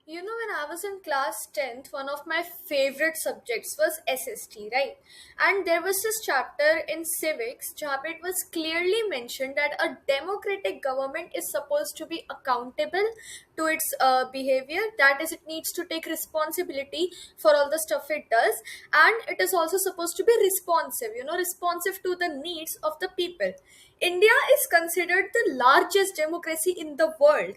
When I was in class 10th, one of my favorite subjects was SST, right? And there was this chapter in civics, where it was clearly mentioned that a democratic government is supposed to be accountable to its behavior. That is, it needs to take responsibility for all the stuff it does. And it is also supposed to be responsive, responsive to the needs of the people. India is considered the largest democracy in the world,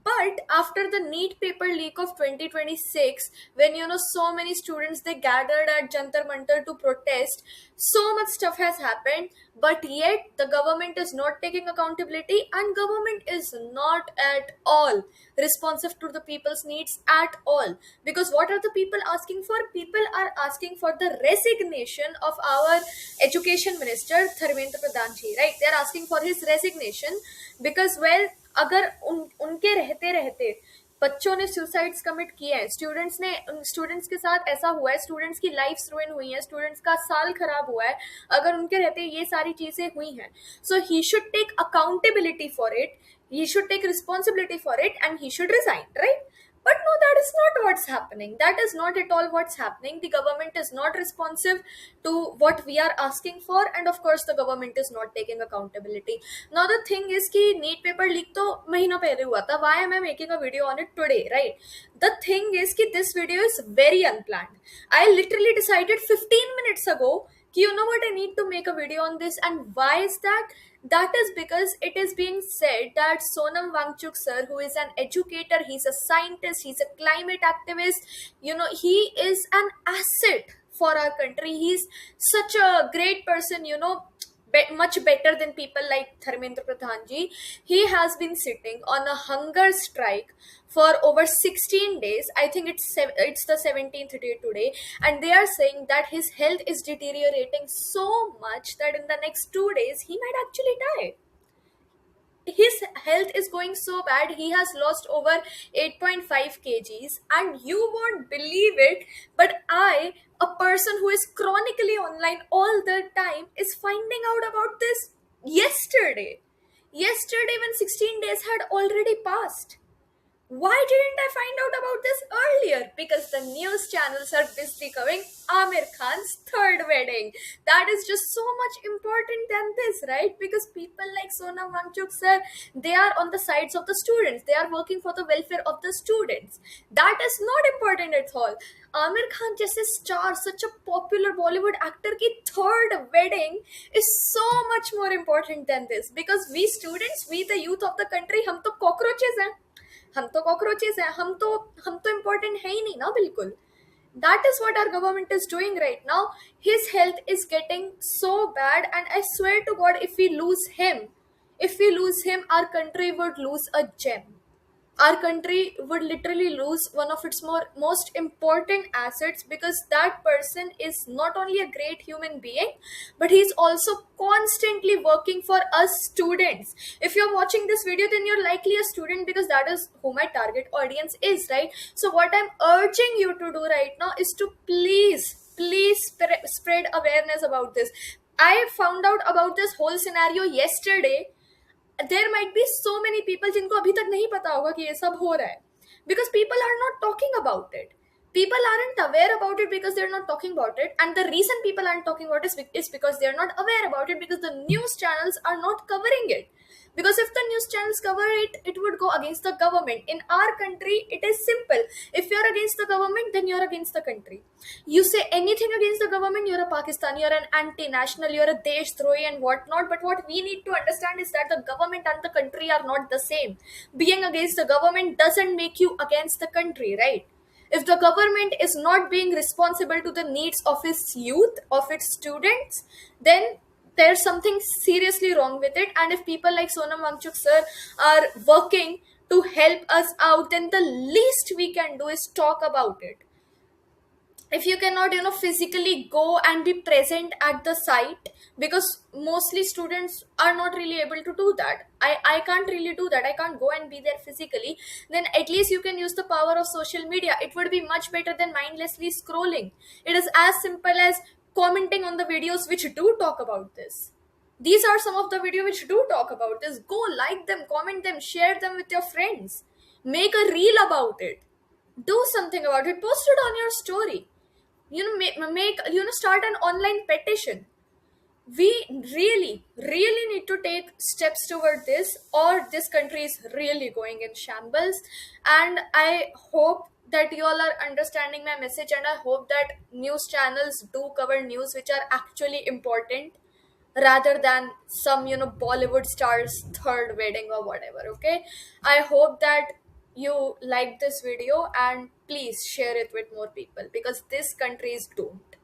but after the NEET paper leak of 2026, when so many students they gathered at Jantar Mantar to protest, so much stuff has happened. But yet the government is not taking accountability, and government is not at all responsive to the people's needs at all. Because what are the people asking for? People are asking for the resignation of our education minister Dharmendra Pradhan ji, right? They are asking for his resignation because, well, अगर उनके रहते रहते बच्चों ने suicides commit किए हैं, students के साथ ऐसा हुआ है, स्टूडेंट्स की लाइफ रुइन हुई है, स्टूडेंट्स का साल खराब हुआ है, अगर उनके रहते ये सारी चीजें हुई हैं, so he should take accountability for it, he should take responsibility for it, and he should resign, right? But no, that is not what's happening. That is not at all what's happening. The government is not responsive to what we are asking for, and of course, the government is not taking accountability. Now, the thing is कि NEET paper leak तो महीना पहले हुआ था. Why am I making a video on it today, right? The thing is कि this video is very unplanned. I literally decided 15 minutes ago you know what, I need to make a video on this. And why is that? That is because it is being said that Sonam Wangchuk sir, who is an educator, he's a scientist, he's a climate activist, he is an asset for our country. He's such a great person, much better than people like Dharmendra Pradhan ji. He has been sitting on a hunger strike for over 16 days. I think it's the 17th day today, and they are saying that his health is deteriorating so much that in the next 2 days he might actually die. His health is going so bad. He has lost over 8.5 kgs, and you won't believe it, but I, a person who is chronically online all the time, is finding out about this yesterday when 16 days had already passed. Why didn't I find out about this earlier? Because the news channels are busy covering Amir Khan's third wedding. That is just so much important than this, right? Because people like Sonam Wangchuk sir, they are on the sides of the students. They are working for the welfare of the students. That is not important at all. Amir Khan जैसे star, such a popular Bollywood actor की third wedding is so much more important than this. Because we students, we the youth of the country, हम तो cockroaches हैं. हम तो cockroaches हैं, हम तो इम्पोर्टेंट है ही नहीं ना बिल्कुल. That is what our government is doing right now. His health is getting so bad, and I swear to God, if we lose him, our country would lose a gem. Our country would literally lose one of its most important assets, because that person is not only a great human being, but he's also constantly working for us students. If you're watching this video, then you're likely a student, because that is who my target audience is, right? So what I'm urging you to do right now is to please spread awareness about this. I found out about this whole scenario yesterday. There might be so many people जिनको अभी तक नहीं पता होगा कि ये सब हो रहा है, because people are not talking about it. People aren't aware about it because they're not talking about it, and the reason people aren't talking about it is because they're not aware about it, because the news channels are not covering it. Because if the news channels cover it, it would go against the government. In our country, it is simple. If you're against the government, then you're against the country. You say anything against the government, you're a Pakistani, you're an anti-national, you're a Deshdrahi and whatnot. But what we need to understand is that the government and the country are not the same. Being against the government doesn't make you against the country, right? If the government is not being responsible to the needs of its youth, of its students, then there's something seriously wrong with it. And if people like Sonam Wangchuk sir are working to help us out, then the least we can do is talk about it. If you cannot physically go and be present at the site, because mostly students are not really able to do that, I can't really do that, I can't go and be there physically, then at least you can use the power of social media. It would be much better than mindlessly scrolling. It is as simple as commenting on the videos which do talk about this. These are some of the videos which do talk about this. Go like them, comment them, share them with your friends, make a reel about it. Do something about it. Post it on your story. Make start an online petition. We really need to take steps toward this, or this country is really going in shambles. And I hope that you all are understanding my message, and I hope that news channels do cover news which are actually important, rather than some Bollywood stars third wedding or whatever. Okay, I hope that you like this video, and please share it with more people, because this country is doomed.